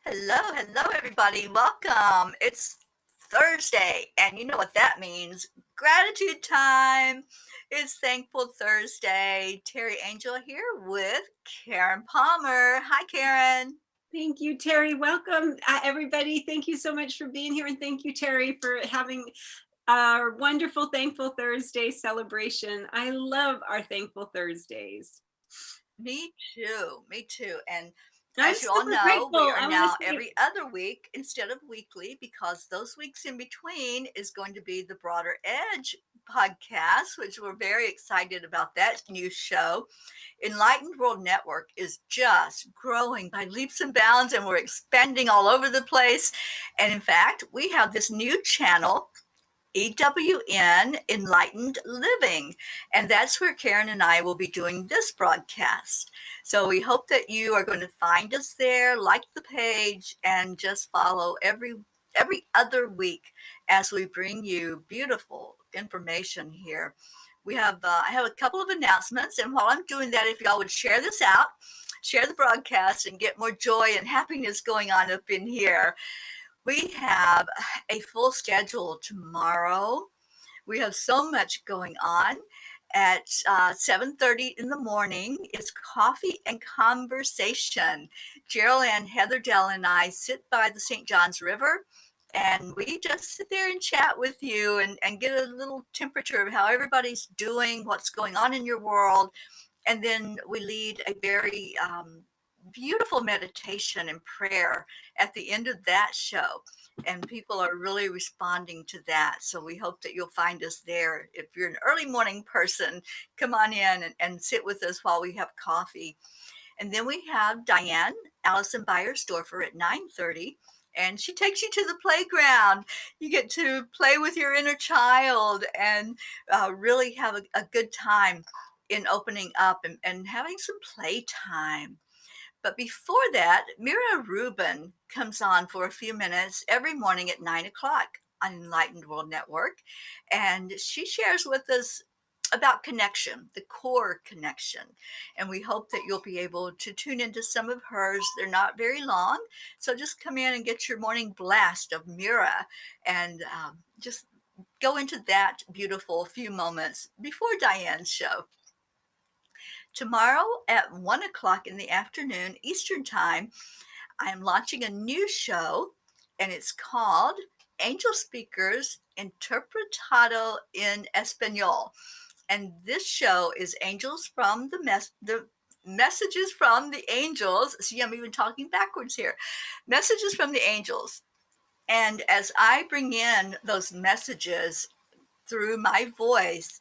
Hello, everybody. Welcome. It's Thursday, and you know what that means. Gratitude time. It's Thankful Thursday. Terry Angel here with Karen Palmer. Hi, Karen. Thank you, Teri. Welcome, everybody. Thank you so much for being here. And thank you, Teri, for having our wonderful Thankful Thursday celebration. I love our Thankful Thursdays. Me too. Me too. And I'm as you all super know, we grateful. are I want to now say every other week instead of weekly because those weeks in between is going to be the Broader Edge podcast, which we're very excited about that new show. Enlightened World Network is just growing by leaps and bounds, and we're expanding all over the place. And in fact, we have this new channel, EWN Enlightened Living. And that's where Karen and I will be doing this broadcast. So we hope that you are going to find us there, like the page, and just follow every other week as we bring you beautiful information here. I have a couple of announcements, and while I'm doing that, if y'all would share this out, share the broadcast, and get more joy and happiness going on up in here. We have a full schedule tomorrow. We have so much going on. At 7:30 in the morning, it's coffee and conversation. Gerald and Heather Dell and I sit by the St. Johns River, and we just sit there and chat with you and get a little temperature of how everybody's doing, what's going on in your world. And then we lead a very beautiful meditation and prayer at the end of that show. And people are really responding to that. So we hope that you'll find us there. If you're an early morning person, come on in and sit with us while we have coffee. And then we have Diane Allison Beyersdorfer at 9:30. And she takes you to the playground. You get to play with your inner child and really have a good time in opening up and having some playtime. But before that, Mira Rubin comes on for a few minutes every morning at 9 o'clock on Enlightened World Network. And she shares with us about connection, the core connection. And we hope that you'll be able to tune into some of hers. They're not very long. So just come in and get your morning blast of Mira and just go into that beautiful few moments before Diane's show. Tomorrow at 1 o'clock in the afternoon Eastern Time, I am launching a new show, and it's called Angel Speakers Interpretado en Español. And this show is angels from the messages from the angels. See, I'm even talking backwards here. Messages from the angels. And as I bring in those messages through my voice,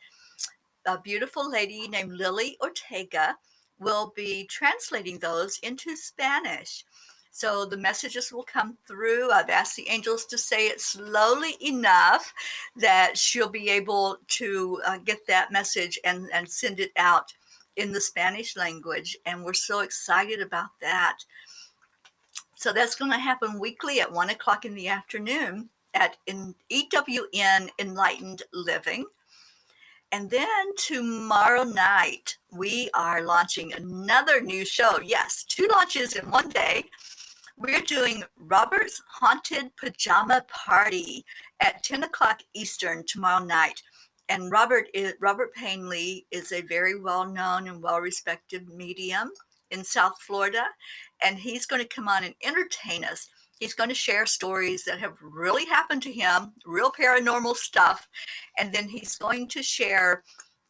a beautiful lady named Lily Ortega will be translating those into Spanish. So the messages will come through. I've asked the angels to say it slowly enough that she'll be able to get that message and send it out in the Spanish language. And we're so excited about that. So that's going to happen weekly at 1 o'clock in the afternoon at EWN Enlightened Living. And then tomorrow night, we are launching another new show. Yes, two launches in one day. We're doing Robert's Haunted Pajama Party at 10 o'clock Eastern tomorrow night. And Robert Painley is a very well-known and well-respected medium in South Florida, and he's going to come on and entertain us. He's going to share stories that have really happened to him, real paranormal stuff, and then he's going to share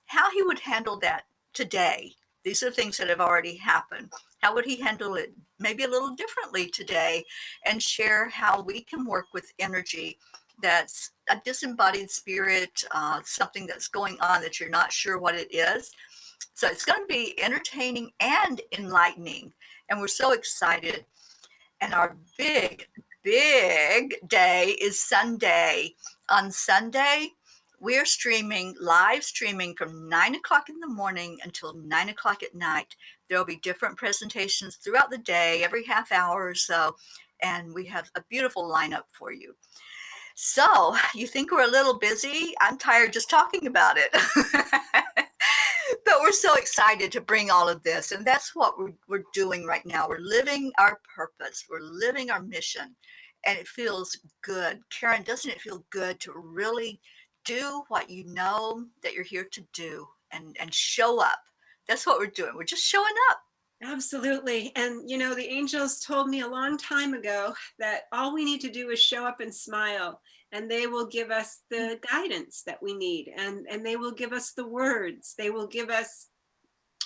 how he would handle that today. These are things that have already happened. How would he handle it maybe a little differently today, and share how we can work with energy that's a disembodied spirit, something that's going on that you're not sure what it is. So it's going to be entertaining and enlightening, and we're so excited. And our big day is Sunday. On Sunday, we're live streaming from 9 o'clock in the morning until 9 o'clock at night. There'll be different presentations throughout the day, every half hour or so, and we have a beautiful lineup for you. So, you think we're a little busy? I'm tired just talking about it. But we're so excited to bring all of this. And that's what we're doing right now. We're living our purpose, we're living our mission. And it feels good. Karen, doesn't it feel good to really do what you know that you're here to do and show up? That's what we're doing. We're just showing up. Absolutely. And the angels told me a long time ago that all we need to do is show up and smile, and they will give us the guidance that we need, and they will give us the words. They will give us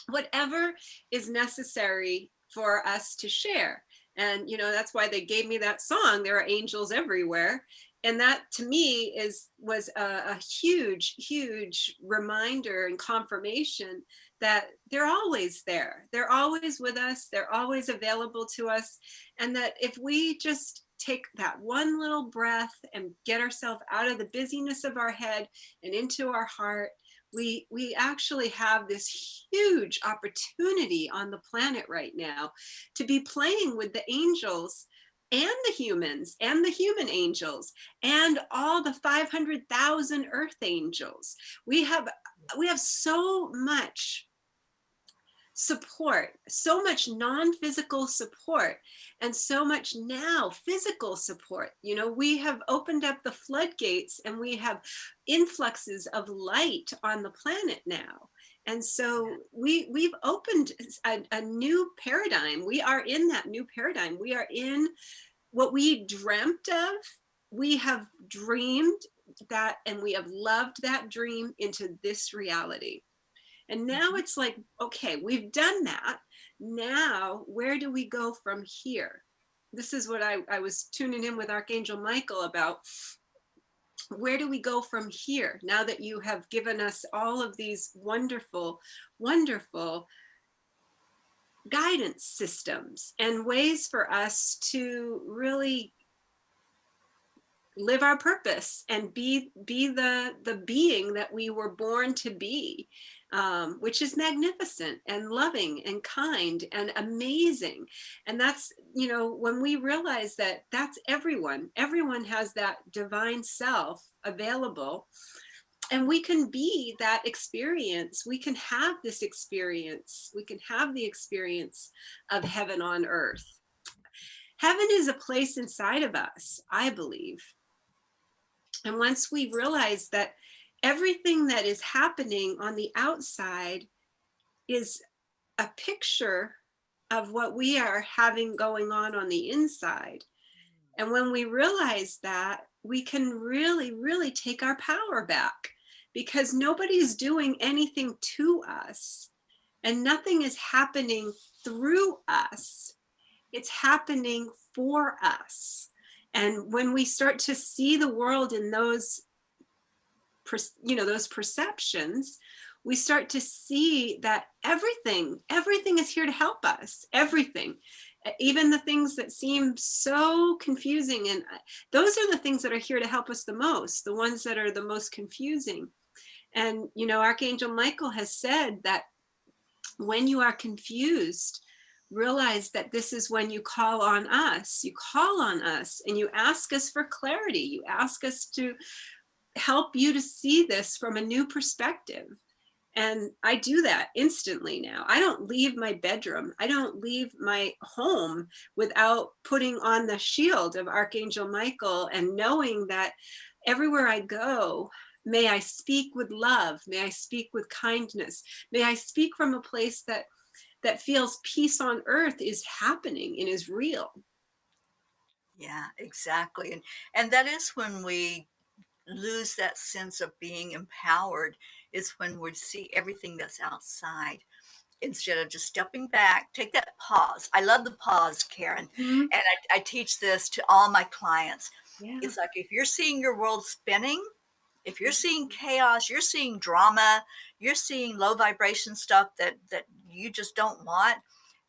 whatever is necessary for us to share. And that's why they gave me that song, There Are Angels Everywhere. And that to me was a huge reminder and confirmation that they're always there. They're always with us. They're always available to us. And that if we just take that one little breath and get ourselves out of the busyness of our head and into our heart, we actually have this huge opportunity on the planet right now to be playing with the angels and the humans and the human angels and all the 500,000 earth angels. We have so much support, so much non-physical support, and so much now physical support. We have opened up the floodgates, and we have influxes of light on the planet now. And so we've opened a new paradigm. We are in that new paradigm. We are in what we dreamt of. We have dreamed that, and we have loved that dream into this reality. And now it's like, okay, we've done that. Now, where do we go from here? This is what I was tuning in with Archangel Michael about. Where do we go from here? Now that you have given us all of these wonderful, wonderful guidance systems and ways for us to really live our purpose and be the being that we were born to be, which is magnificent and loving and kind and amazing. And that's, when we realize that that's everyone has that divine self available, and we can be that experience. We can have this experience. We can have the experience of heaven on earth. Heaven is a place inside of us, I believe. And once we realize that everything that is happening on the outside is a picture of what we are having going on the inside, and when we realize that, we can really take our power back, because nobody's doing anything to us and nothing is happening through us. It's happening for us. And when we start to see the world in those perceptions, we start to see that everything is here to help us. Everything, even the things that seem so confusing, and those are the things that are here to help us the most, the ones that are the most confusing. And Archangel Michael has said that when you are confused, realize that this is when you call on us. You call on us and you ask us for clarity. You ask us to help you to see this from a new perspective. And I do that instantly now. I don't leave my bedroom. I don't leave my home without putting on the shield of Archangel Michael and knowing that everywhere I go, may I speak with love. May I speak with kindness. May I speak from a place that feels peace on earth is happening and is real. Yeah, exactly. And that is when we lose that sense of being empowered, is when we see everything that's outside instead of just stepping back. Take that pause. I love the pause, Karen. Mm-hmm. And I teach this to all my clients. Yeah. It's like, if you're seeing your world spinning, if you're seeing chaos, you're seeing drama, you're seeing low vibration stuff that you just don't want,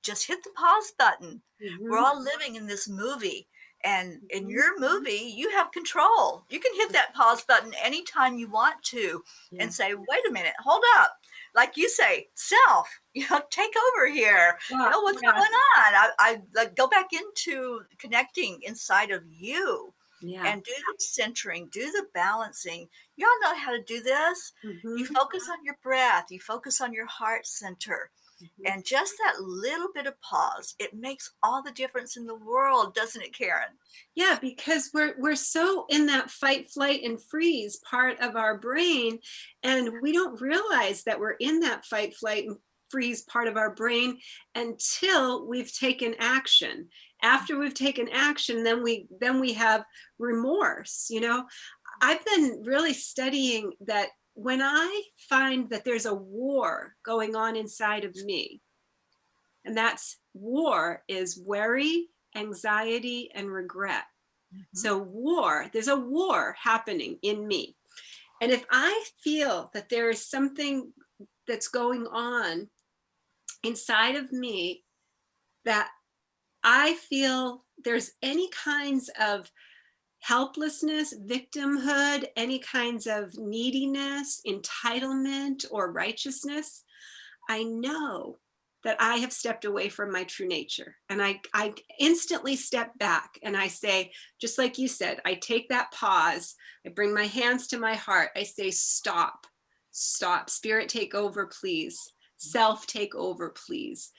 just hit the pause button. Mm-hmm. We're all living in this movie, and in your movie you have control. You can hit that pause button anytime you want to, and say, wait a minute, hold up, like you say, self, take over here. What's going on? I like go back into connecting inside of you. Yeah. and do the centering, do the balancing. Y'all know how to do this. You Hmm. focus on your breath, you focus on your heart center, Hmm. and just that little bit of pause, it makes all the difference in the world, doesn't it, Karen? Yeah, because we're so in that fight, flight, and freeze part of our brain, and we don't realize that we're in that fight, flight, and freeze part of our brain until we've taken action. After we've taken action, then we have remorse. I've been really studying that when I find that there's a war going on inside of me, and that's war is worry, anxiety, and regret. Mhm. So, there's a war happening in me. And if I feel that there is something that's going on inside of me that I feel there's any kinds of helplessness, victimhood, any kinds of neediness, entitlement, or righteousness, I know that I have stepped away from my true nature. And I instantly step back and I say, just like you said, I take that pause, I bring my hands to my heart, I say, stop, stop, spirit, take over, please. Self, take over, please.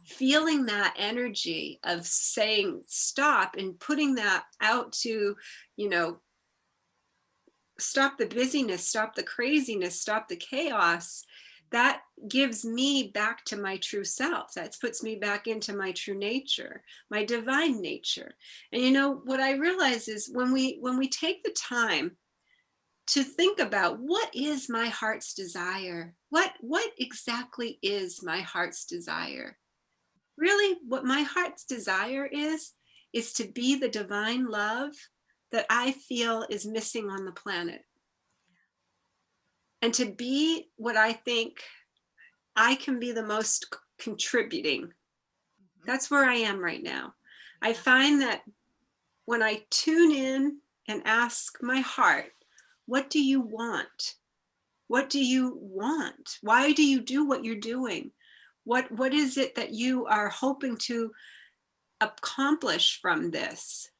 Feeling that energy of saying stop and putting that out to, you know, stop the busyness, stop the craziness, stop the chaos, that gives me back to my true self. That puts me back into my true nature, my divine nature. And what I realize is when we take the time to think about what is my heart's desire, what exactly is my heart's desire? Really, what my heart's desire is to be the divine love that I feel is missing on the planet, and to be what I think I can be the most contributing. Mhm. That's where I am right now. I Yeah. find that when I tune in and ask my heart, what do you want? What do you want? Why do you do what you're doing? What is it that you are hoping to accomplish from this?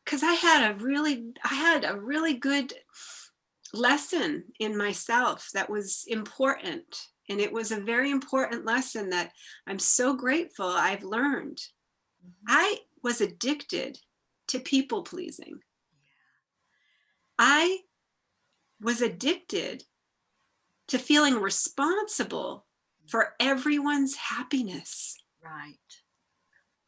Because I had a really good lesson in myself that was important. And it was a very important lesson that I'm so grateful I've learned. Mhm. I was addicted to people pleasing. Yeah. I was addicted to feeling responsible for everyone's happiness. Right.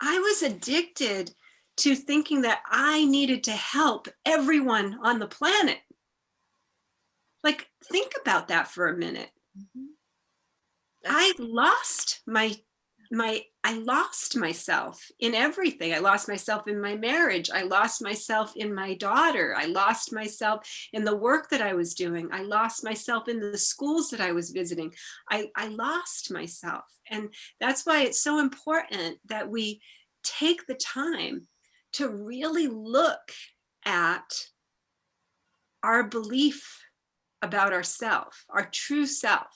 I was addicted to thinking that I needed to help everyone on the planet. Like, think about that for a minute. Mhm. I That's lost I lost myself in everything. I lost myself in my marriage. I lost myself in my daughter. I lost myself in the work that I was doing. I lost myself in the schools that I was visiting. I lost myself. And that's why it's so important that we take the time to really look at our belief about ourself, our true self.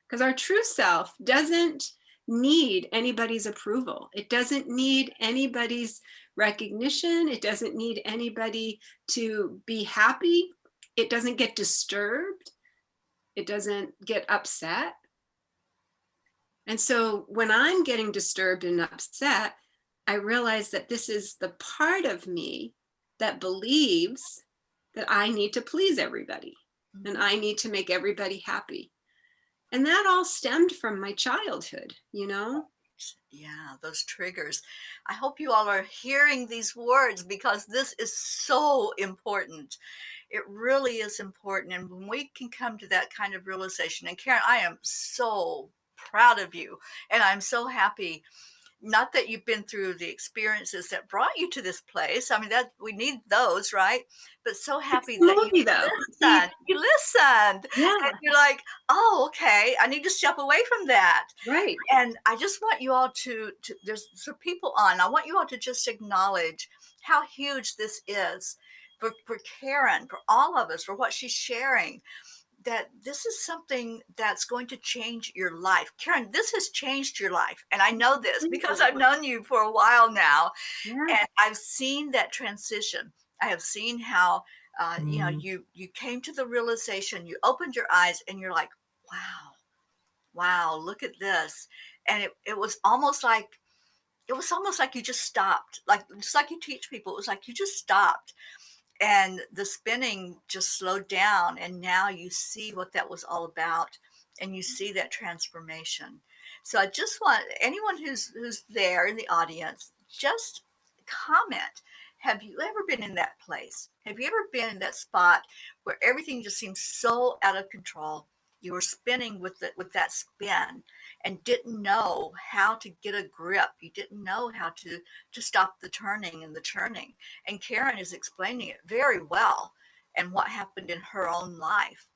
Because our true self doesn't need anybody's approval. It doesn't need anybody's recognition. It doesn't need anybody to be happy. It doesn't get disturbed. It doesn't get upset. And so when I'm getting disturbed and upset, I realize that this is the part of me that believes that I need to please everybody and mhm. I need to make everybody happy. And that all stemmed from my childhood. Yeah, those triggers. I hope you all are hearing these words because this is so important. It really is important. And when we can come to that kind of realization, and Karen, I am so proud of you. And I'm so happy, not that you've been through the experiences that brought you to this place. I mean, that we need those, right? But so It's happy the that you movie, though. See, listened. You listened. And yeah, you're like, oh, okay, I need to step away from that. right. And I just want you all to there's some people on. I want you all to just acknowledge how huge this is for Karen, for all of us, for what she's sharing. that this is something that's going to change your life. Karen, this has changed your life. And I know this because I've known you for a while now. Yeah. And I've seen that transition. I have seen how, you came to the realization, you opened your eyes and you're like, wow, wow, look at this. And it was almost like you just stopped, like just like you teach people. It was like you just stopped and the spinning just slowed down, and now you see what that was all about, and you see that transformation. So I just want anyone who's there in the audience, just comment. Have you ever been in that place? Have you ever been in that spot where everything just seems so out of control? You were spinning with that spin and didn't know how to get a grip. You didn't know how to stop the turning and the churning. And Karen is explaining it very well and what happened in her own life.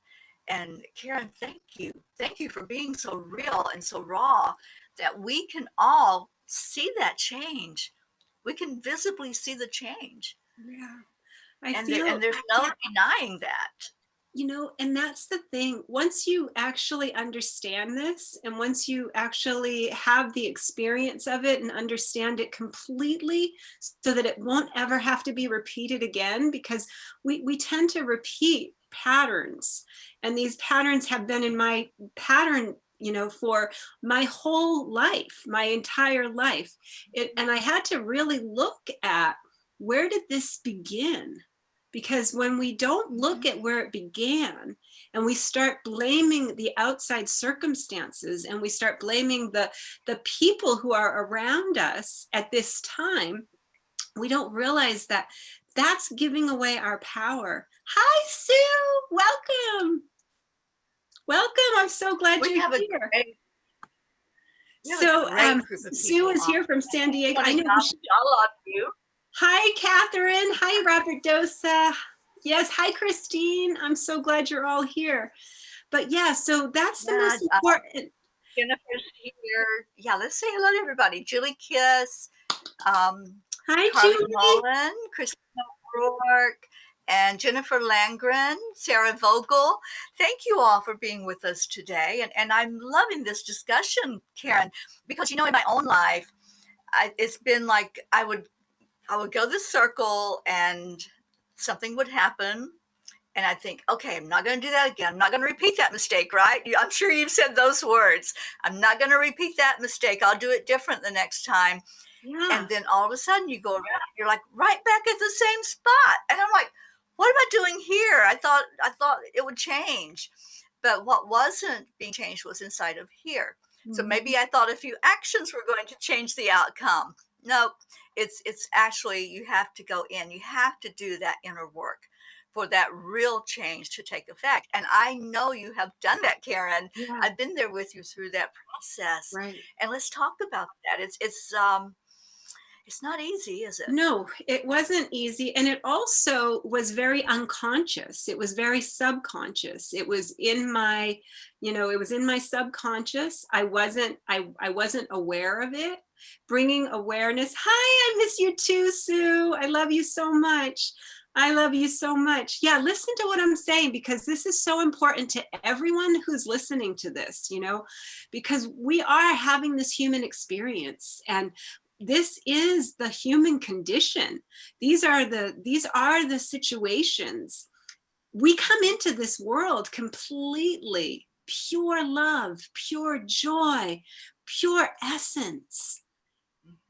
And Karen, thank you. Thank you for being so real and so raw that we can all see that change. We can visibly see the change. Yeah. I And feel, there's no denying that. and that's the thing. Once you actually understand this, and once you actually have the experience of it and understand it completely, so that it won't ever have to be repeated again, because we tend to repeat patterns, and these patterns have been in my pattern, for my whole life, my entire life. And I had to really look at, where did this begin? Because when we don't look at where it began, and we start blaming the outside circumstances, and we start blaming the people who are around us at this time, we don't realize that that's giving away our power. Hi, Sue. Welcome. Welcome. I'm so glad We you're have a here. great, So group of Sue people is here from San Diego. I know. all of you. Hi, Catherine. Hi, Robert Dosa. Yes, hi, Christine. I'm so glad you're all here. But yeah, so that's the Yeah, most important. Jennifer's here. Yeah, let's say hello to everybody. Julie Kiss, Hi, Carly Julie. Mullen, Christina Rourke, and Jennifer Langren, Sarah Vogel. Thank you all for being with us today. And I'm loving this discussion, Karen, because in my own life, it's been like I would go this circle and something would happen. And I think, okay, I'm not going to do that again. I'm not going to repeat that mistake, right? I'm sure you've said those words. I'm not going to repeat that mistake. I'll do it different the next time. Yeah. And then all of a sudden you go around, you're like right back at the same spot. And I'm like, what am I doing here? I thought it would change. But what wasn't being changed was inside of here. So maybe I thought a few actions were going to change the outcome. No, it's actually you have to go in. You have to do that inner work for that real change to take effect. And I know you have done that, Karen. Yeah. I've been there with you through that process. Right. And let's talk about that. It's not easy, is it? No, it wasn't easy. And it also was very unconscious. It was very subconscious. It was in my, it was in my subconscious. I wasn't aware of it. Bringing awareness. Hi, I miss you too, Sue. I love you so much. I love you so much. Yeah, listen to what I'm saying, because this is so important to everyone who's listening to this, because we are having this human experience, and this is the human condition. These are the situations. We come into this world completely pure love, pure joy, pure essence.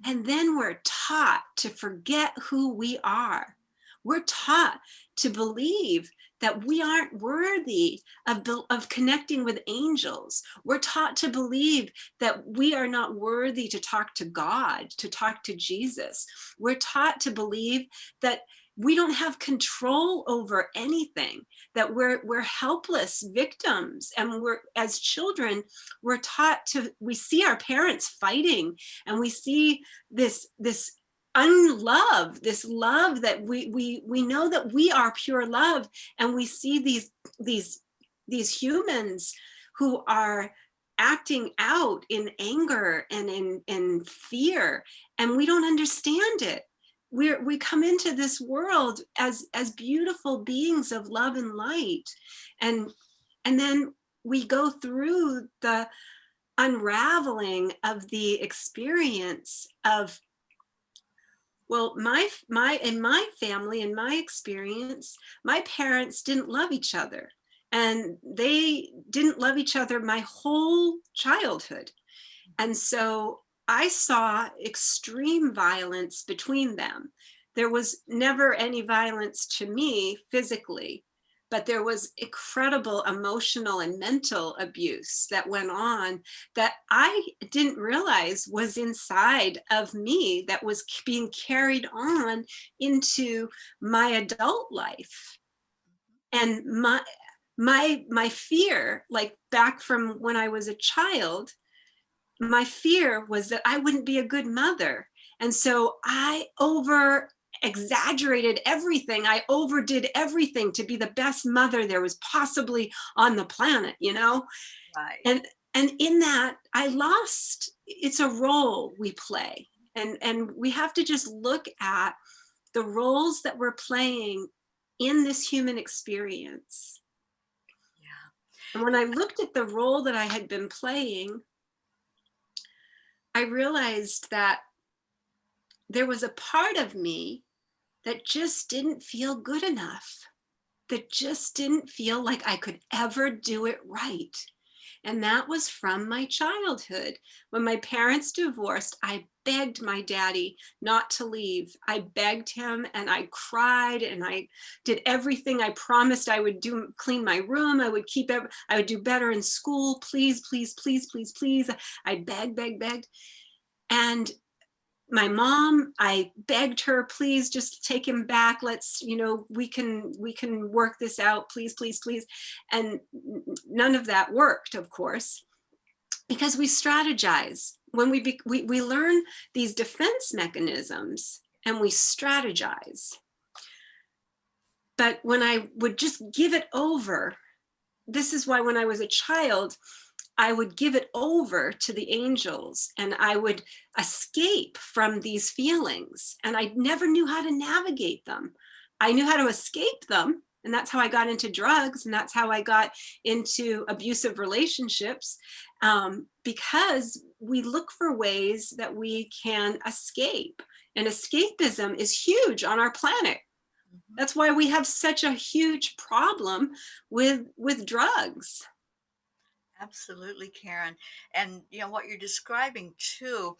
And then we're taught to forget who we are. We're taught to believe that we aren't worthy of connecting with angels. We're taught to believe that we are not worthy to talk to God, to talk to Jesus. We're taught to believe that we don't have control over anything, that we're helpless victims. And as children, we're taught we see our parents fighting, and we see this unlove, this love that we know that we are pure love, and we see these humans who are acting out in anger and in fear, and we don't understand it. We come into this world as beautiful beings of love and light, and And then we go through the unraveling of the experience of, well, in my family, in my experience, my parents didn't love each other, and they didn't love each other my whole childhood. And so I saw extreme violence between them. There was never any violence to me physically, but there was incredible emotional and mental abuse that went on that I didn't realize was inside of me, that was being carried on into my adult life. And my fear, like back from when I was a child, my fear was that I wouldn't be a good mother. And so I over exaggerated everything. I overdid everything to be the best mother there was possibly on the planet, you know? Right. And in that, I lost, it's a role we play. And we have to just look at the roles that we're playing in this human experience. Yeah. And when I looked at the role that I had been playing, I realized that there was a part of me that just didn't feel good enough, that just didn't feel like I could ever do it right. And that was from my childhood. When my parents divorced, I begged my daddy not to leave. I begged him and I cried and I did everything I promised I would do, clean my room. I would do better in school. Please, please, please, please, please. I begged. And my mom, I begged her, please just take him back. Let's, we can work this out, please, please, please. And none of that worked, of course, because we strategize. When we learn these defense mechanisms and we strategize. But when I would just give it over, this is why when I was a child, I would give it over to the angels and I would escape from these feelings. And I never knew how to navigate them. I knew how to escape them. And that's how I got into drugs. And that's how I got into abusive relationships, because we look for ways that we can escape. And escapism is huge on our planet. That's why we have such a huge problem with drugs. Absolutely, Karen. And what you're describing too,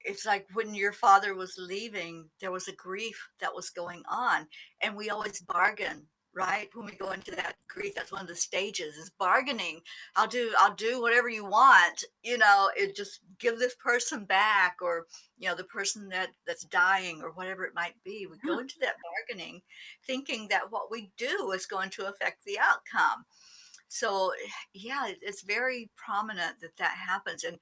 it's like when your father was leaving, there was a grief that was going on, and we always bargain, right? When we go into that grief, that's one of the stages is bargaining. I'll do whatever you want, it just give this person back, or the person that's dying, or whatever it might be. We go into that bargaining thinking that what we do is going to affect the outcome. So yeah, it's very prominent that that happens. And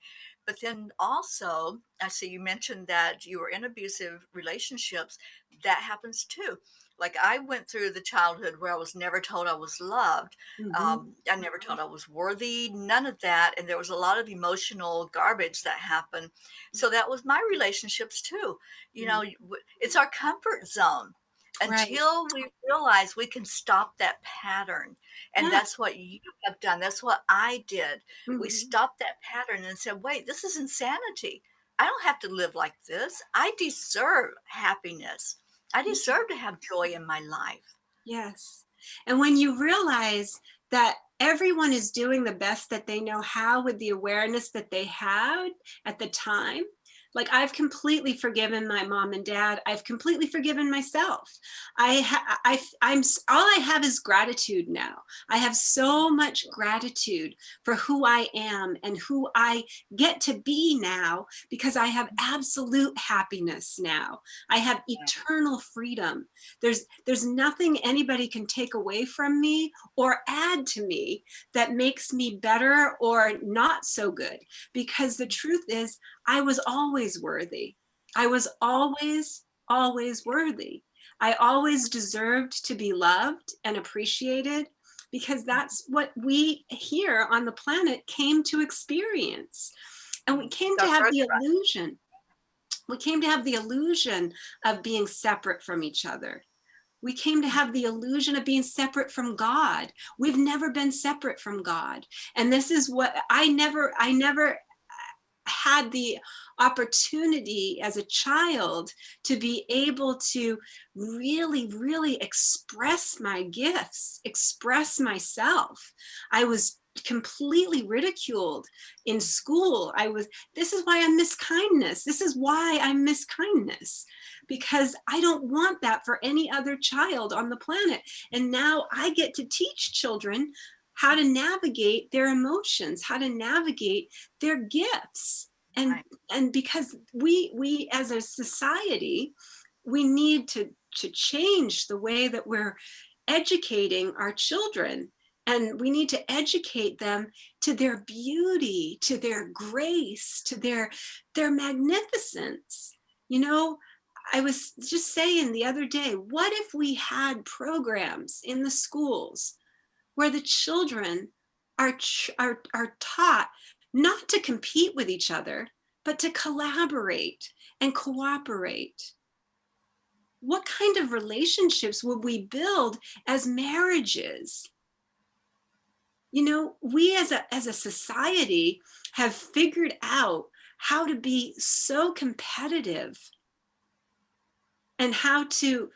but then also, I see you mentioned that you were in abusive relationships. That happens too. Like I went through the childhood where I was never told I was loved. Mhm. I never told I was worthy, none of that. And there was a lot of emotional garbage that happened. So that was my relationships too. Mm. It's our comfort zone Right. until we realize we can stop that pattern. And Yeah. that's what you have done. That's what I did. We Mhm. stopped that pattern and said, wait, this is insanity. I don't have to live like this. I deserve happiness. I Yeah. deserve to have joy in my life. Yes. And when you realize that everyone is doing the best that they know how with the awareness that they had at the time, like I've completely forgiven my mom and dad. I've completely forgiven myself. I'm all I have is gratitude now. I have so much gratitude for who I am and who I get to be now, because I have absolute happiness now. I have eternal freedom. There's nothing anybody can take away from me or add to me that makes me better or not so good, because the truth is I was always worthy. I was always worthy. I always deserved to be loved and appreciated, because that's what we here on the planet came to experience. And we came It's to our have the birthright. illusion. We came to have the illusion of being separate from each other. We came to have the illusion of being separate from God. We've never been separate from God. And this is what I never had the opportunity as a child to be able to really, really express my gifts, express myself. I was completely ridiculed in school. This is why I miss kindness. This is why I miss kindness, because I don't want that for any other child on the planet. And now I get to teach children how to navigate their emotions, how to navigate their gifts. And Right. and because we as a society, we need to change the way that we're educating our children, and we need to educate them to their beauty, to their grace, to their magnificence. You know, I was just saying the other day, what if we had programs in the schools where the children are taught not to compete with each other, but to collaborate and cooperate? What kind of relationships would we build as marriages? You know, we as a society have figured out how to be so competitive, and how to,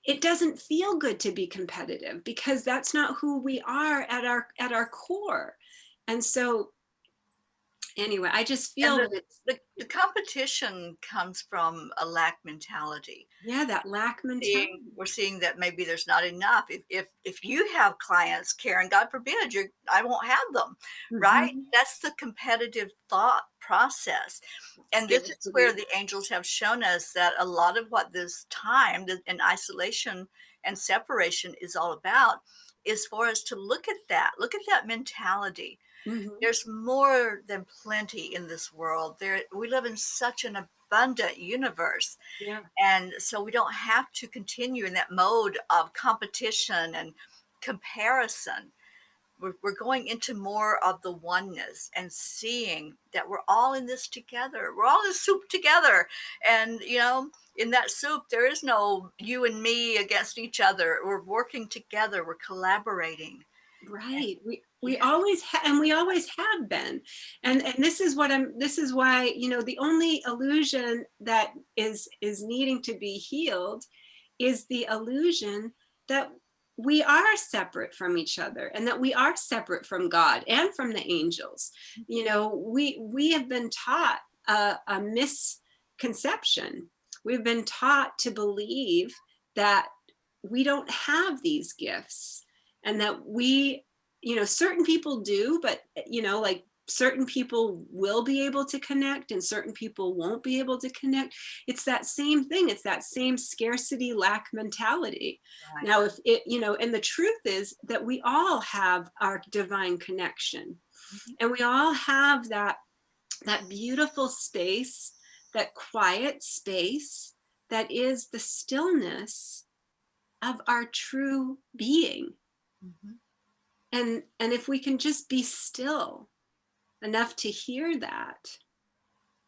it doesn't feel good to be competitive, because that's not who we are at our core. And so anyway, I just And feel that it's, the competition comes from a lack mentality. yeah, that lack mentality. We're seeing that maybe there's not enough. If you have clients, Karen, God forbid, I won't have them, right? Mhm. That's the competitive thought process. And this is where Scarcity. the angels have shown us that a lot of what this time in isolation and separation is all about is for us to look at that mentality. Mhm. There's more than plenty in this world. We live in such an abundant universe, Yeah. and so we don't have to continue in that mode of competition and comparison. We're going into more of the oneness and seeing that we're all in this together. We're all in soup together. And, in that soup, there is no you and me against each other. We're working together, we're collaborating. And Right. We yeah, always and we always have been. And this is why, you know, the only illusion that is needing to be healed is the illusion that we are separate from each other, and that we are separate from God and from the angels. You know, we have been taught a misconception. We've been taught to believe that we don't have these gifts, and that we, you know, certain people do, but, you know, like, certain people will be able to connect and certain people won't be able to connect. It's that same thing. It's that same scarcity lack mentality. right. Now, if it, you know, and the truth is that we all have our divine connection, Mhm. and we all have that beautiful space, that quiet space, that is the stillness of our true being. Mhm. And if we can just be still enough to hear that,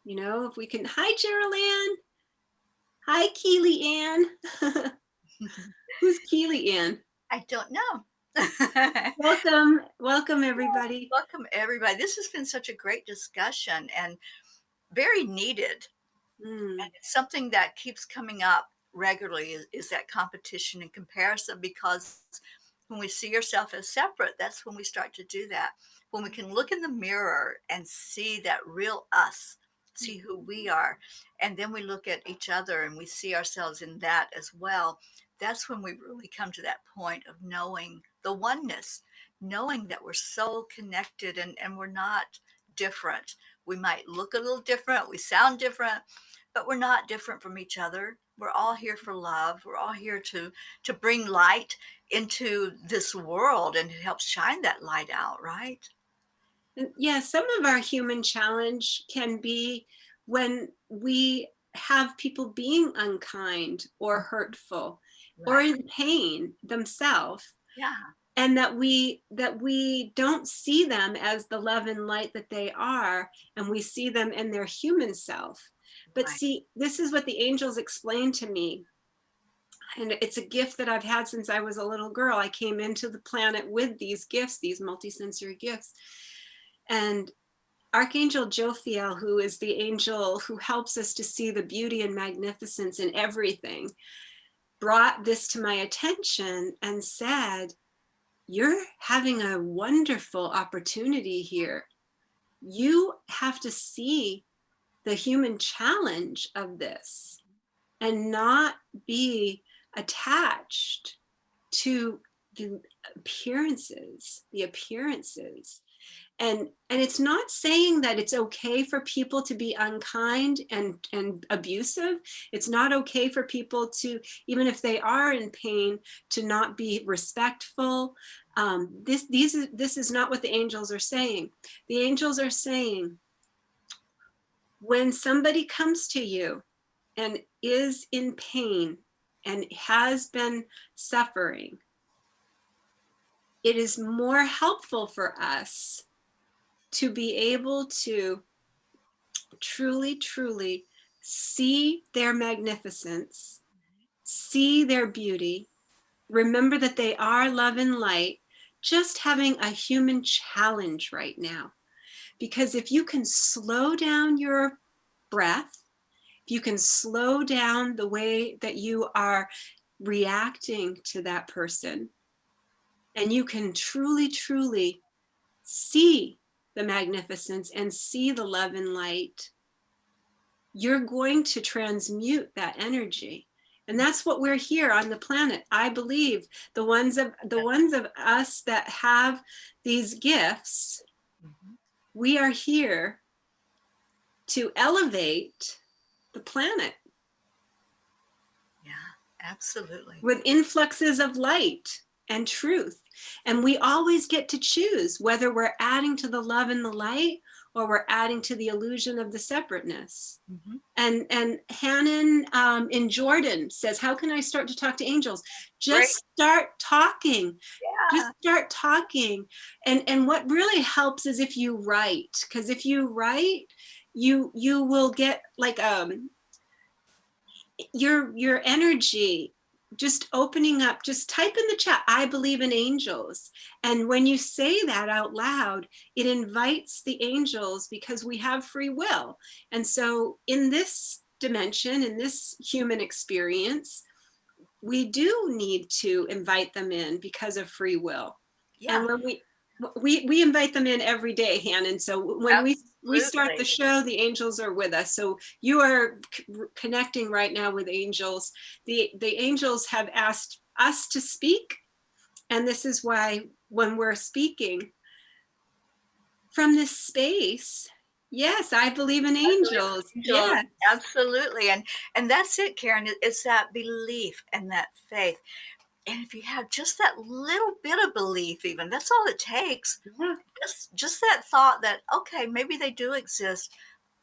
you know, if we can, hi Geraldine, hi Keely Ann. Who's Keely Ann? I don't know. Welcome, welcome everybody. Welcome, everybody. This has been such a great discussion and very needed. And Mm, it's something that keeps coming up regularly is that competition and comparison, because when we see ourselves as separate, that's when we start to do that. When we can look in the mirror and see that real us, see who we are, and then we look at each other and we see ourselves in that as well, that's when we really come to that point of knowing the oneness, knowing that we're so connected, and we're not different. We might look a little different, we sound different, but we're not different from each other. We're all here for love. We're all here to bring light into this world and to help shine that light out, right? and yeah, some of our human challenge can be when we have people being unkind or hurtful or Right. in pain themselves, Yeah. and that we don't see them as the love and light that they are, and we see them in their human self. But Right. see, this is what the angels explained to me. And it's a gift that I've had since I was a little girl. I came into the planet with these gifts, these multisensory gifts. And Archangel Jophiel, who is the angel who helps us to see the beauty and magnificence in everything, brought this to my attention and said, "You're having a wonderful opportunity here. You have to see the human challenge of this and not be attached to the appearances. And it's not saying that it's okay for people to be unkind and abusive. It's not okay for people to, even if they are in pain, to not be respectful. This is not what the angels are saying. The angels are saying, when somebody comes to you and is in pain and has been suffering, it is more helpful for us to be able to truly see their magnificence, see their beauty, remember that they are love and light, just having a human challenge right now. Because if you can slow down your breath, if you can slow down the way that you are reacting to that person, and you can truly see the magnificence and see the love and light, you're going to transmute that energy. And that's what we're here on the planet. I believe the ones of us that have these gifts, we are here to elevate the planet. Yeah, absolutely. With influxes of light and truth. And we always get to choose whether we're adding to the love and the light, or we're adding to the illusion of the separateness. And Hannon in Jordan says, how can I start to talk to angels? Just start talking. Yeah. Just start talking. And what really helps is if you write, because if you write, you will get like your energy just opening up. Just type in the chat, I believe in angels. And when you say that out loud, it invites the angels, because we have free will. And so in this dimension, in this human experience, we do need to invite them in because of free will. Yeah. And when we invite them in every day, Hannon. So when we start the show, the angels are with us. So you are connecting right now with angels. The angels have asked us to speak. And this is why when we're speaking from this space, yes, I believe in angels. Yes. Absolutely. And that's it, Karen. It's that belief and that faith. And if you have just that little bit of belief, even that's all it takes. Yeah. Just that thought that, okay, maybe they do exist.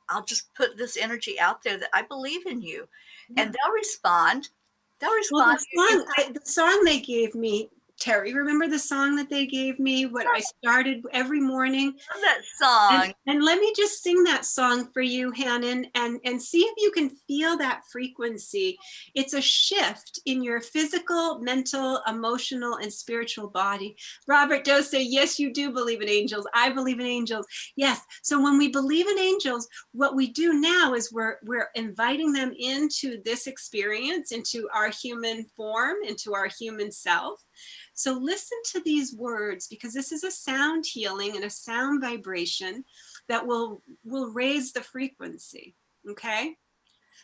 I'll just put this energy out there that I believe in you. Yeah. And they'll respond. They'll Well, respond. the song they gave me, Teri, remember the song that they gave me? What I started every morning? I love that song. And let me just sing that song for you, Hannon, and see if you can feel that frequency. It's a shift in your physical, mental, emotional, and spiritual body. Robert Doe say, yes, you do believe in angels. I believe in angels. Yes. So when we believe in angels, what we do now is we're inviting them into this experience, into our human form, into our human self. So listen to these words, because this is a sound healing and a sound vibration that will raise the frequency. Okay.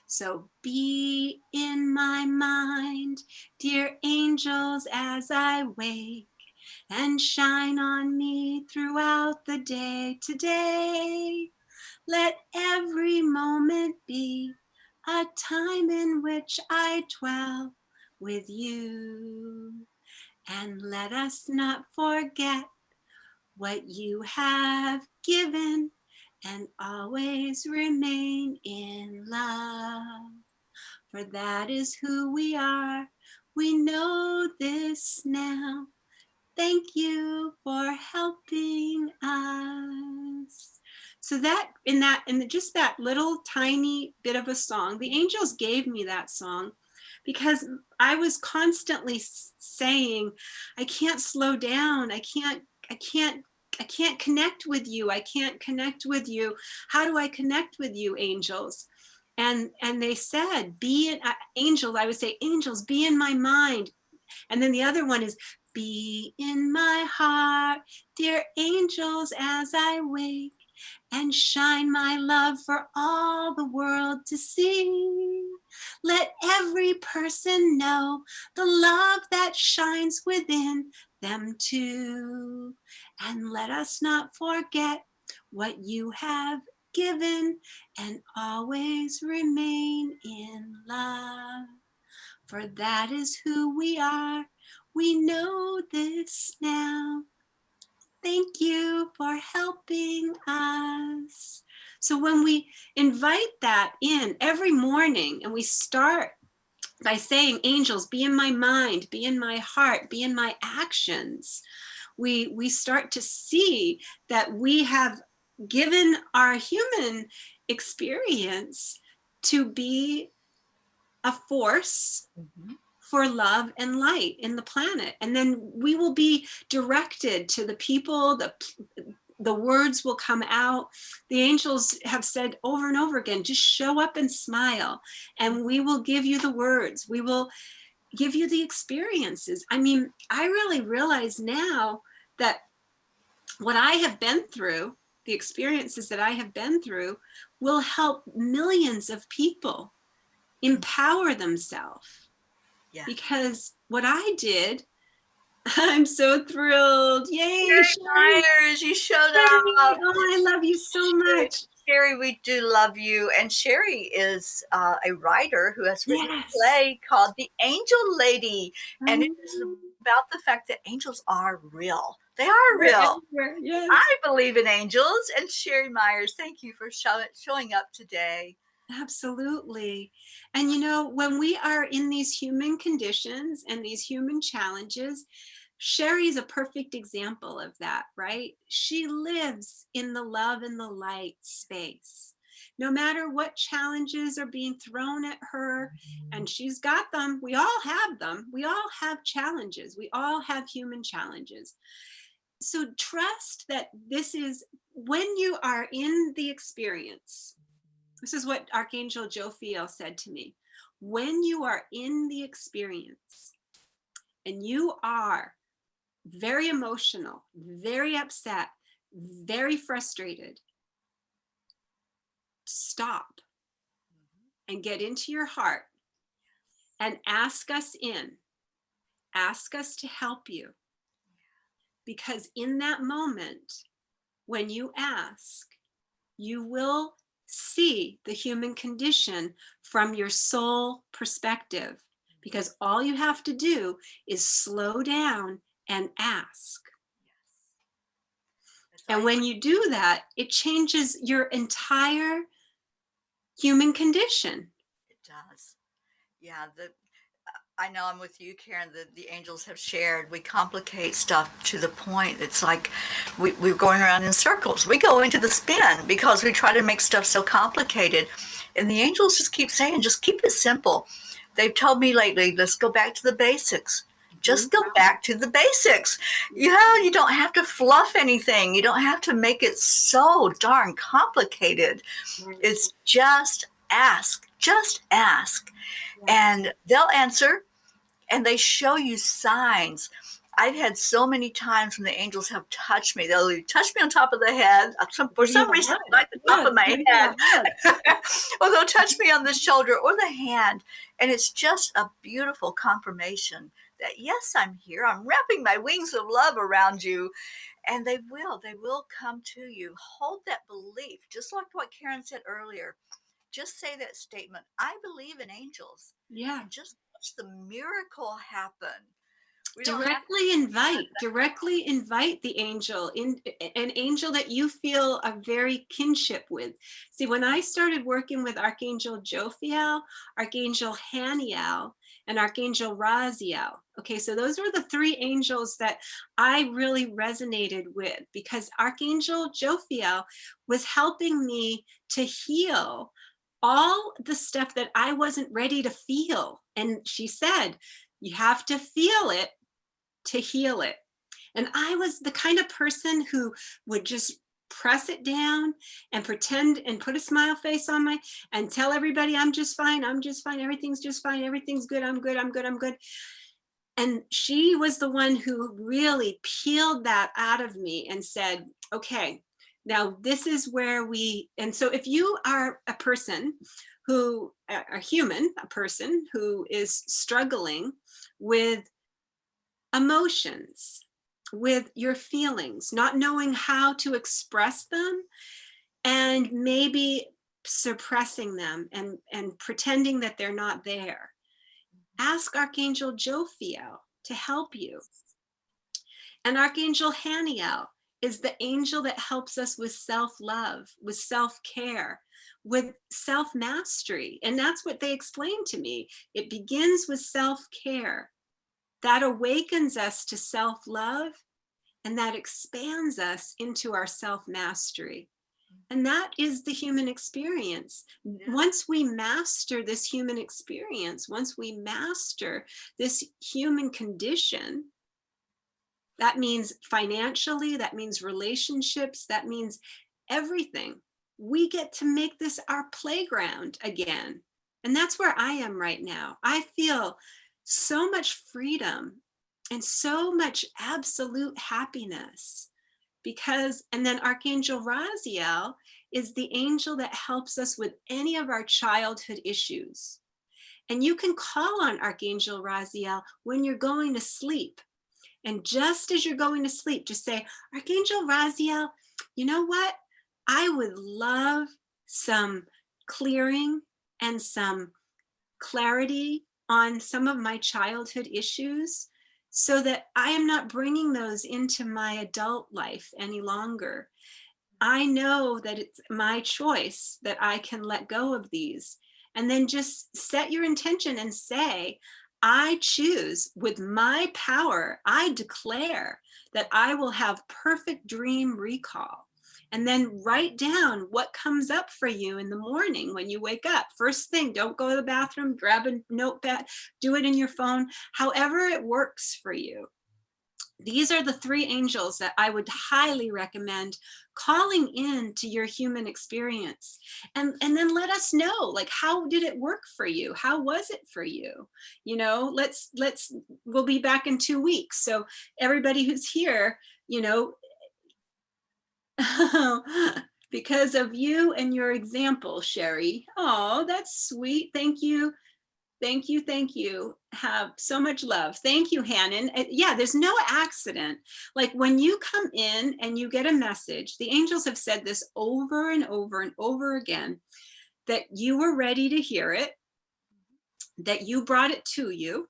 So be in my mind, dear angels, as I wake, and shine on me throughout the day today. Let every moment be a time in which I dwell with you. And let us not forget what you have given, and always remain in love. For that is who we are. We know this now. Thank you for helping us. So that in just that little tiny bit of a song, the angels gave me that song because I was constantly saying, I can't slow down. I can't connect with you. I can't connect with you. How do I connect with you, angels? And they said, be in angels. I would say, angels, be in my mind. And then the other one is, be in my heart, dear angels, as I wake, and shine my love for all the world to see. Let every person know the love that shines within them too. And let us not forget what you have given, and always remain in love. For that is who we are. We know this now. Thank you for helping us. So when we invite that in every morning, and we start by saying, angels, be in my mind, be in my heart, be in my actions, we start to see that we have given our human experience to be a force for love and light in the planet. And then we will be directed to the people, the words will come out. The angels have said over and over again, just show up and smile, and we will give you the words. We will give you the experiences. I mean, I really realize now that what I have been through, the experiences that I have been through, will help millions of people empower themselves. Yeah. Because what I did, I'm so thrilled. Yay, Teri Myers, you showed Teri. up. Oh, I love you so much. Sherry, we do love you. And Sherry is a writer who has written a Yes. play called The Angel Lady. And it is Um, about the fact that angels are real. They are They're real. everywhere. Yes. I believe in angels. And Sherry Myers, thank you for showing up today. Absolutely. And you know, when we are in these human conditions and these human challenges, Sherry is a perfect example of that, right? She lives in the love and the light space. No matter what challenges are being thrown at her, and she's got them, we all have them. We all have challenges. We all have human challenges. So trust that this is when you are in the experience. This is what Archangel Jophiel said to me. When you are in the experience and you are very emotional, very upset, very frustrated, stop and get into your heart and ask us in. Ask us to help you. Because in that moment, when you ask, you will see the human condition from your soul perspective. Because all you have to do is slow down and ask. And when you do that, it changes your entire human condition. It does. Yeah, I know I'm with you, Karen. The angels have shared. We complicate stuff to the point it's like we're going around in circles. We go into the spin because we try to make stuff so complicated. And the angels just keep saying, just keep it simple. They've told me lately, let's go back to the basics. Just go back to the basics. You know, you don't have to fluff anything. You don't have to make it so darn complicated. It's just ask. Just ask. And they'll answer, and they show you signs. I've had so many times when the angels have touched me. They'll touch me on top of the head. For some reason, I like the top of my head. Or they'll touch me on the shoulder or the hand. And it's just a beautiful confirmation that, yes, I'm here. I'm wrapping my wings of love around you. And they will come to you. Hold that belief, just like what Karen said earlier. Just say that statement, I believe in angels. Yeah. And just watch the miracle happen. Directly invite the angel, in an angel that you feel a very kinship with. See, when I started working with Archangel Jophiel, Archangel Haniel, and Archangel Raziel, okay, so those were the three angels that I really resonated with, because Archangel Jophiel was helping me to heal all the stuff that I wasn't ready to feel. And she said, you have to feel it to heal it. And I was the kind of person who would just press it down and pretend and put a smile face on my and tell everybody I'm just fine, everything's just fine, everything's good, I'm good, I'm good, I'm good. And she was the one who really peeled that out of me and said, okay, now this is where and so if you are a person who, a human, a person who is struggling with emotions, with your feelings, not knowing how to express them, and maybe suppressing them and pretending that they're not there. Ask Archangel Jophiel to help you. And Archangel Haniel is the angel that helps us with self-love, with self-care, with self-mastery. And that's what they explained to me. It begins with self-care. That awakens us to self-love, and that expands us into our self-mastery. And that is the human experience. Yeah. Once we master this human experience, once we master this human condition, that means financially, that means relationships, that means everything. We get to make this our playground again. And that's where I am right now. I feel so much freedom and so much absolute happiness because, and then Archangel Raziel is the angel that helps us with any of our childhood issues. And you can call on Archangel Raziel when you're going to sleep. And just as you're going to sleep, just say, Archangel Raziel, you know what? I would love some clearing and some clarity on some of my childhood issues so that I am not bringing those into my adult life any longer. I know that it's my choice that I can let go of these. And then just set your intention and say, I choose with my power, I declare that I will have perfect dream recall. And then write down what comes up for you in the morning when you wake up. First thing, don't go to the bathroom, grab a notepad, do it in your phone, however it works for you. These are the three angels that I would highly recommend calling in to your human experience. And then let us know, like, how did it work for you? How was it for you? You know, we'll be back in 2 weeks. So everybody who's here, you know, because of you and your example, Sherry. Oh, that's sweet. Thank you. Thank you. Thank you. Have so much love. Thank you, Hannon. Yeah, there's no accident. Like when you come in and you get a message, the angels have said this over and over and over again, that you were ready to hear it, that you brought it to you,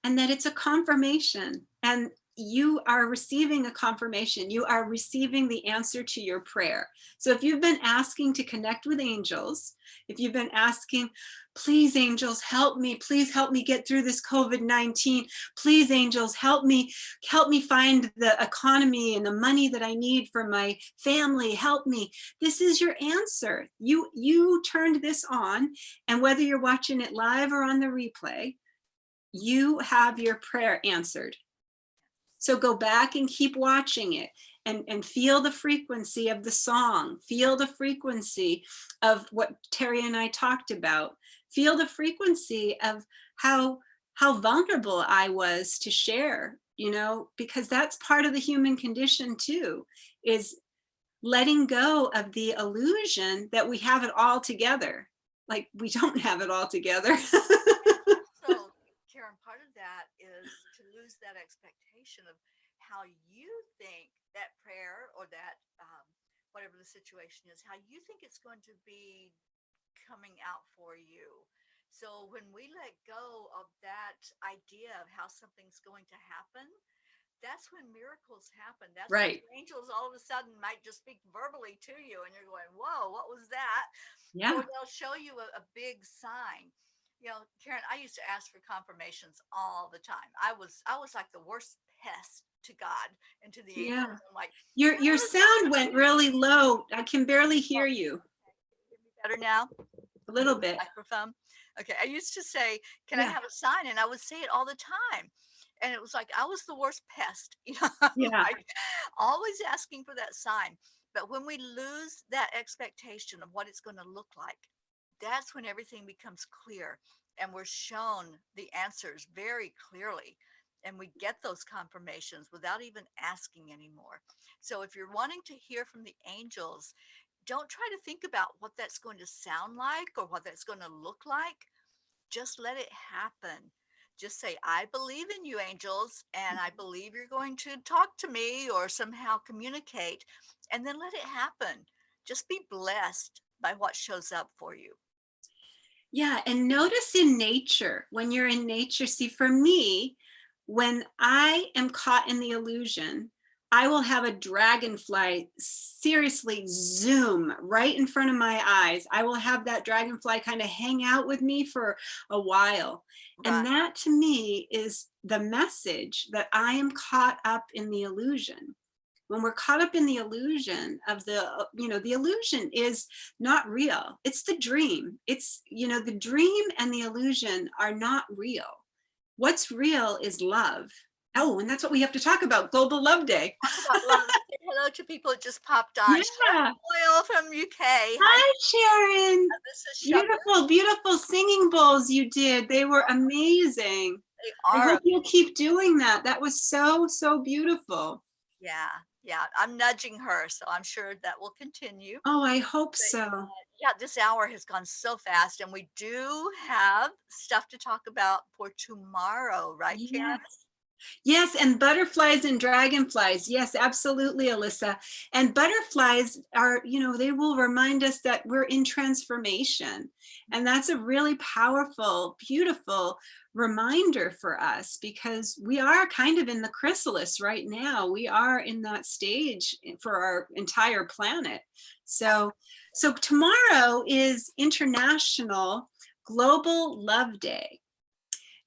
and that it's a confirmation. And you are receiving a confirmation. You are receiving the answer to your prayer. So if you've been asking to connect with angels, if you've been asking, please angels, help me, please help me get through this COVID-19. Please angels, help me find the economy and the money that I need for my family. Help me. This is your answer. You turned this on, and whether you're watching it live or on the replay, you have your prayer answered. So go back and keep watching it and feel the frequency of the song, feel the frequency of what Teri and I talked about, feel the frequency of how vulnerable I was to share, you know, because that's part of the human condition too, is letting go of the illusion that we have it all together. Like we don't have it all together. So, Karen, part of that is to lose that expectation of how you think that prayer or that whatever the situation is, how you think it's going to be coming out for you. So when we let go of that idea of how something's going to happen, that's when miracles happen. That's when Right. the angels all of a sudden might just speak verbally to you and you're going, whoa, what was that? Yeah. Or they'll show you a big sign. You know, Karen, I used to ask for confirmations all the time. I was like the worst pest to God and to the Yeah. angels. I'm like, Your sound went really low. I can barely hear oh, you. hear me better now? A little bit. Microphone. Okay, I used to say, "Can I Yeah. have a sign?" And I would say it all the time, and it was like I was the worst pest, I'm Yeah. like always asking for that sign. But when we lose that expectation of what it's going to look like, that's when everything becomes clear, and we're shown the answers very clearly, and we get those confirmations without even asking anymore. So if you're wanting to hear from the angels, don't try to think about what that's going to sound like or what that's going to look like. Just let it happen. Just say, I believe in you, angels, and I believe you're going to talk to me or somehow communicate, and then let it happen. Just be blessed by what shows up for you. Yeah, and notice in nature, when you're in nature, see, for me, when I am caught in the illusion, I will have a dragonfly seriously zoom right in front of my eyes. I will have that dragonfly kind of hang out with me for a while. And Right, that to me is the message that I am caught up in the illusion. When we're caught up in the illusion of the illusion is not real. It's the dream. The dream and the illusion are not real. What's real is love. Oh, and that's what we have to talk about, Global Love Day. talk about love. Say hello to people that just popped on. Yeah. Sharon Boyle from UK. Hi, Hi, Sharon. this is Sharon. Beautiful, beautiful singing bowls you did. They were amazing. They I are. hope you'll keep doing that. That was so, so beautiful. Yeah, yeah. I'm nudging her, so I'm sure that will continue. Oh, I hope But so. yeah, this hour has gone so fast, and we do have stuff to talk about for tomorrow, right, Karen? Yes. Yes, and butterflies and dragonflies. Yes, absolutely, Alyssa. And butterflies are, they will remind us that we're in transformation. And that's a really powerful, beautiful reminder for us because we are kind of in the chrysalis right now. We are in that stage for our entire planet. So, so tomorrow is International Global Love Day.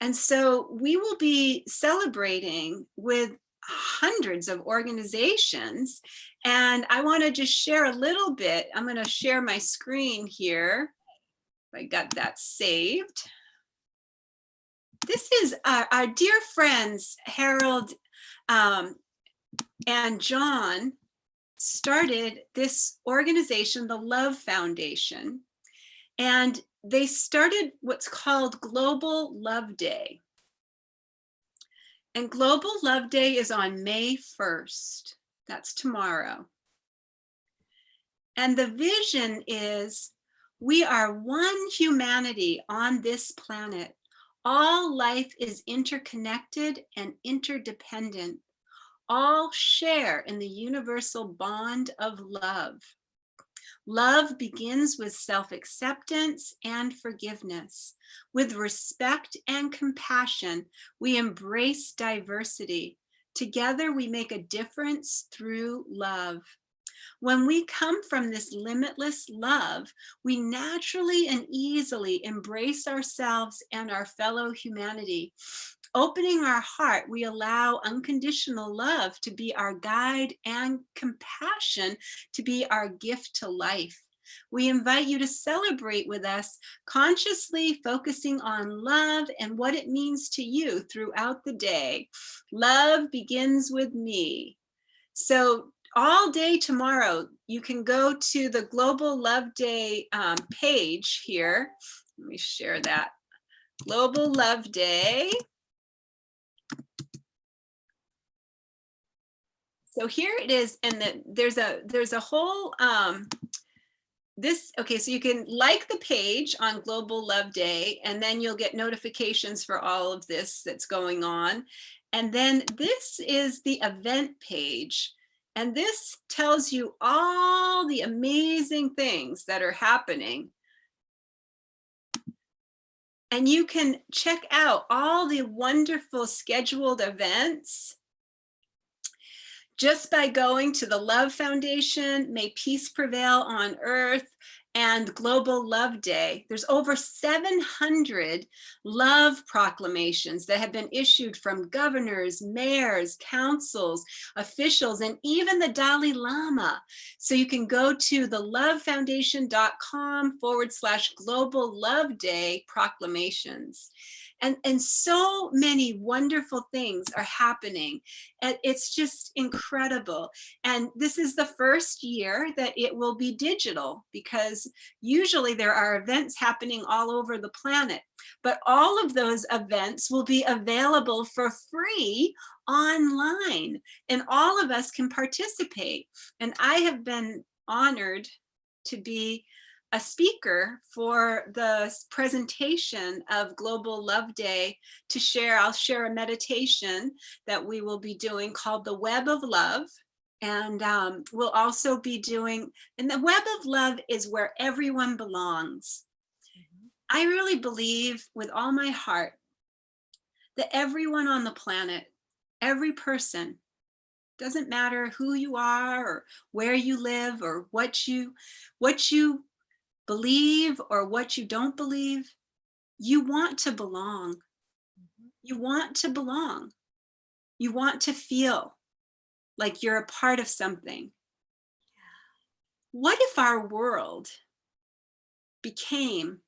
And so we will be celebrating with hundreds of organizations. And I want to just share a little bit. I'm going to share my screen here. I got that saved. This is our dear friends, Harold and John started this organization, the Love Foundation. And they started what's called Global Love Day. And Global Love Day is on May 1st. That's tomorrow. And the vision is we are one humanity on this planet. All life is interconnected and interdependent. All share in the universal bond of love. Love begins with self-acceptance and forgiveness. With respect and compassion, we embrace diversity. Together, we make a difference through love. When we come from this limitless love, we naturally and easily embrace ourselves and our fellow humanity. Opening our heart, we allow unconditional love to be our guide and compassion to be our gift to life. We invite you to celebrate with us, consciously focusing on love and what it means to you throughout the day. Love begins with me. So all day tomorrow, you can go to the Global Love Day page here. Let me share that. Global Love Day. So here it is, and there's a whole okay, so you can like the page on Global Love Day, and then you'll get notifications for all of this that's going on. And then this is the event page, and this tells you all the amazing things that are happening. And you can check out all the wonderful scheduled events just by going to the Love Foundation, May Peace Prevail on Earth, and Global Love Day. There's over 700 love proclamations that have been issued from governors, mayors, councils, officials, and even the Dalai Lama. So you can go to thelovefoundation.com/Global Love Day proclamations. And so many wonderful things are happening. And it's just incredible. And this is the first year that it will be digital, because usually there are events happening all over the planet. But all of those events will be available for free online, and all of us can participate. And I have been honored to be a speaker for the presentation of Global Love Day to share. I'll share a meditation that we will be doing called the Web of Love. And we'll also be doing, and the Web of Love is where everyone belongs. I really believe with all my heart that everyone on the planet, every person, doesn't matter who you are or where you live or what you believe or what you don't believe, you want to belong. You want to belong. You want to feel like you're a part of something. What if our world became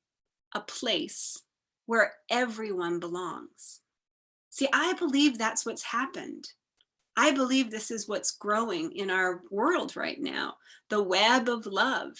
a place where everyone belongs? See, I believe that's what's happened. I believe this is what's growing in our world right now, the web of love,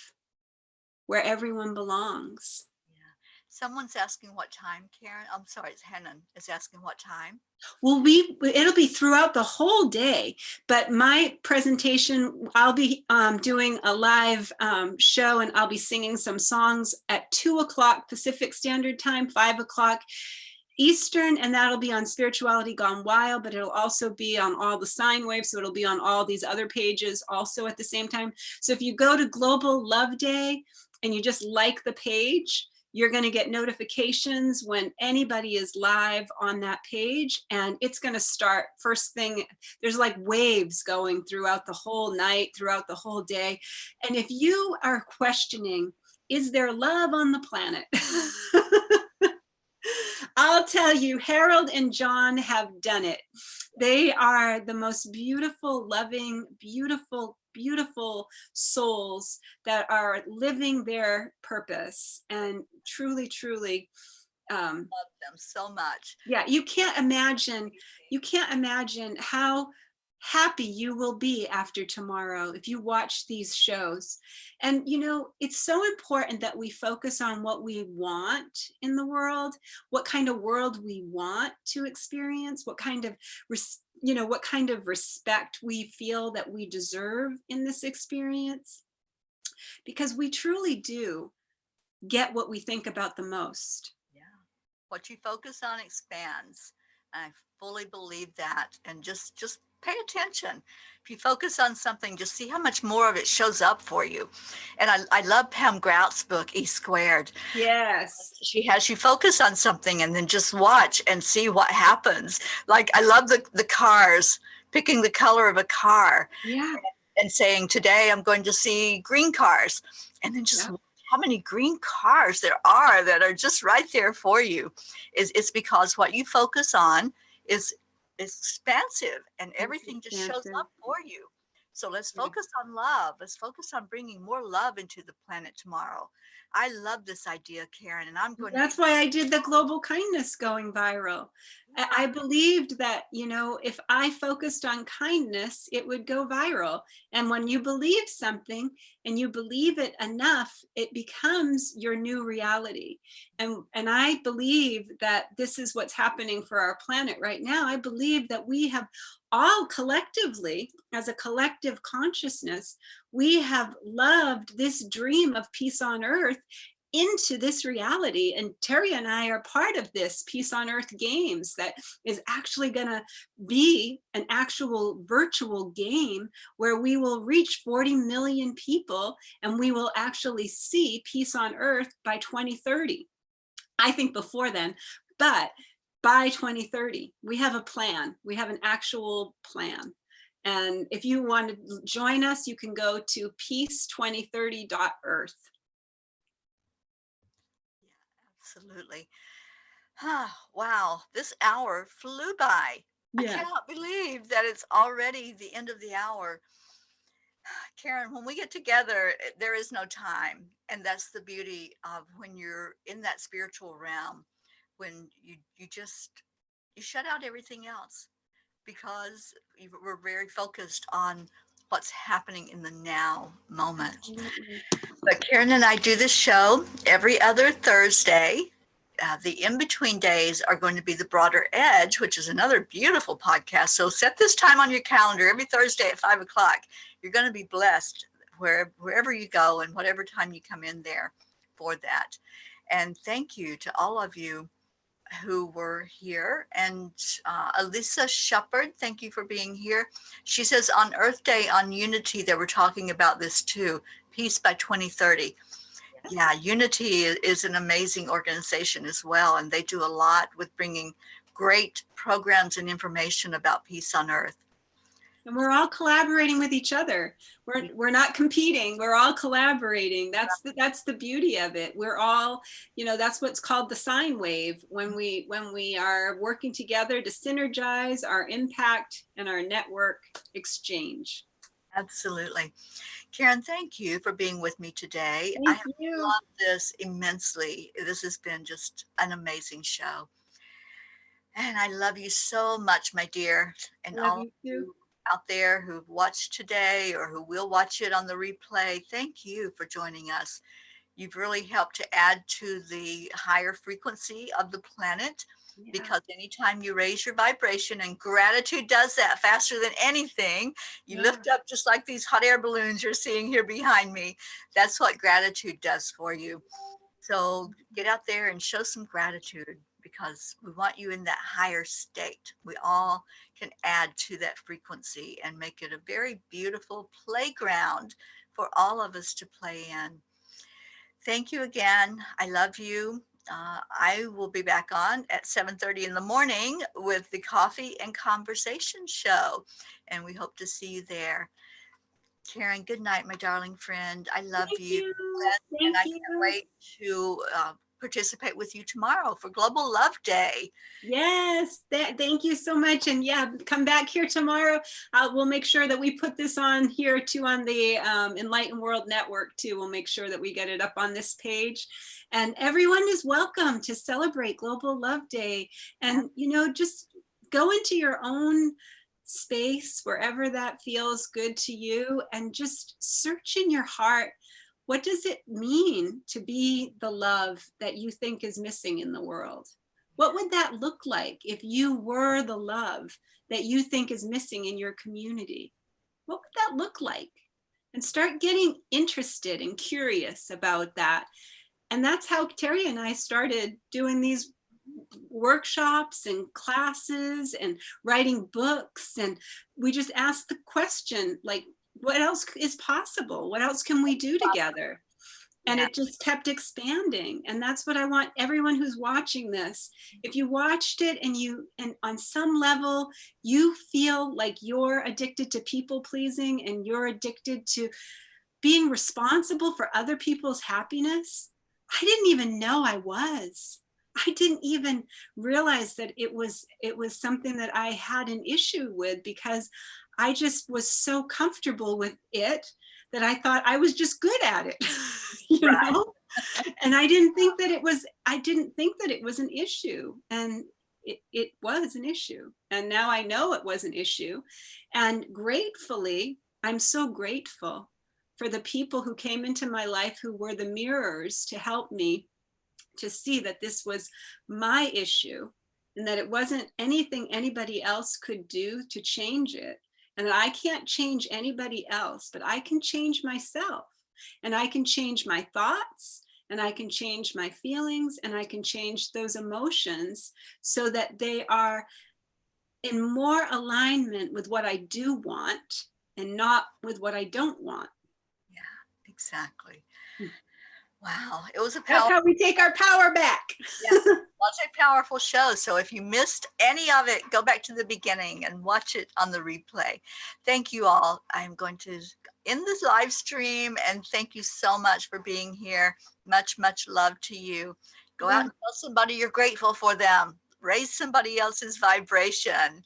where everyone belongs. Yeah. Someone's asking what time, Karen. I'm sorry, it's Hannah is asking what time. Well, it'll be throughout the whole day, but my presentation, I'll be doing a live show, and I'll be singing some songs at 2:00 Pacific Standard Time, 5:00 Eastern, and that'll be on Spirituality Gone Wild, but it'll also be on all the sine waves, so it'll be on all these other pages also at the same time. So if you go to Global Love Day and you just like the page, you're going to get notifications when anybody is live on that page, and it's going to start first thing. There's like waves going throughout the whole night, throughout the whole day. And if you are questioning, is there love on the planet? I'll tell you, Harold and John have done it. They are the most beautiful, loving, beautiful, beautiful souls that are living their purpose, and truly, truly, Love them so much. yeah, you can't imagine how happy you will be after tomorrow if you watch these shows. And it's so important that we focus on what we want in the world, what kind of world we want to experience, what kind of respect we feel that we deserve in this experience, because we truly do get what we think about the most. Yeah. What you focus on expands. I fully believe that. And just pay attention. If you focus on something, just see how much more of it shows up for you. And I love Pam Grout's book, E Squared. Yes. She has you focus on something and then just watch and see what happens. Like I love the cars, picking the color of a car. Yeah. And saying, today I'm going to see green cars. And then just how many green cars there are that are just right there for you. It's because what you focus on is expansive, and everything just shows up for you. So let's focus on love. Let's focus on bringing more love into the planet tomorrow. I love this idea, Karen, and I'm going That's why I did the global kindness going viral. I believed that, if I focused on kindness, it would go viral. And when you believe something and you believe it enough, it becomes your new reality. And I believe that this is what's happening for our planet right now. I believe that we have all collectively, as a collective consciousness, we have loved this dream of peace on earth into this reality. And Teri and I are part of this Peace on Earth Games that is actually going to be an actual virtual game where we will reach 40 million people, and we will actually see peace on earth by 2030. I think before then, but by 2030, we have a plan. We have an actual plan. And if you want to join us, you can go to peace2030.earth. Absolutely. Wow, this hour flew by. I Yeah. cannot believe that it's already the end of the hour. Karen, when we get together, there is no time. And that's the beauty of when you're in that spiritual realm, when you just, you shut out everything else because we're very focused on what's happening in the now moment. Absolutely. But Karen and I do this show every other Thursday. The in between days are going to be the Broader Edge, which is another beautiful podcast. So set this time on your calendar every Thursday at 5 o'clock. You're going to be blessed wherever you go and whatever time you come in there for that. And thank you to all of you who were here. And Alyssa Shepard, thank you for being here. She says on Earth Day on Unity, they were talking about this too, peace by 2030. Yeah, Unity is an amazing organization as well, and they do a lot with bringing great programs and information about peace on earth. And we're all collaborating with each other. We're not competing, we're all collaborating. That's the beauty of it. We're all, that's what's called the sine wave, when we are working together to synergize our impact and our network exchange. Absolutely. Karen, thank you for being with me today. I Thank have you. loved this immensely. This has been just an amazing show. And I love you so much, my dear, and Love all of you too. you out there who've watched today or who will watch it on the replay. Thank you for joining us. You've really helped to add to the higher frequency of the planet, Yeah. because anytime you raise your vibration, and gratitude does that faster than anything, you Yeah. lift up just like these hot air balloons you're seeing here behind me. That's what gratitude does for you. So get out there and show some gratitude, because we want you in that higher state. We all can add to that frequency and make it a very beautiful playground for all of us to play in. Thank you again. I love you. I will be back on at 7:30 in the morning with the Coffee and Conversation show, and we hope to see you there. Karen, good night, my darling friend. I love Thank you. you. And Thank I can't you. wait to participate with you tomorrow for Global Love Day. Yes, thank you so much. And yeah, come back here tomorrow. We'll make sure that we put this on here too, on the Enlightened World Network too. We'll make sure that we get it up on this page. And everyone is welcome to celebrate Global Love Day. And, just go into your own space, wherever that feels good to you, and just search in your heart. What does it mean to be the love that you think is missing in the world? What would that look like if you were the love that you think is missing in your community? What would that look like? And start getting interested and curious about that. And that's how Teri and I started doing these workshops and classes and writing books. And we just asked the question, like, what else is possible? What else can we do together? And Yeah. it just kept expanding. And that's what I want everyone who's watching this. If you watched it and on some level you feel like you're addicted to people pleasing and you're addicted to being responsible for other people's happiness, I didn't even know I was. I didn't even realize that it was something that I had an issue with, because I just was so comfortable with it that I thought I was just good at it. Right. And I didn't think that it was an issue. And it was an issue. And now I know it was an issue. And gratefully, I'm so grateful for the people who came into my life who were the mirrors to help me to see that this was my issue, and that it wasn't anything anybody else could do to change it. And that I can't change anybody else, but I can change myself. And I can change my thoughts, and I can change my feelings, and I can change those emotions so that they are in more alignment with what I do want and not with what I don't want. Yeah, exactly. Wow. It was a That's powerful, how we take our power back. yeah, was a powerful show. So if you missed any of it, go back to the beginning and watch it on the replay. Thank you all. I'm going to end this live stream, and thank you so much for being here. Much, much love to you. Go out and tell somebody you're grateful for them. Raise somebody else's vibration.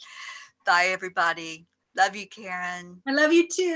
Bye, everybody. Love you, Karen. I love you too.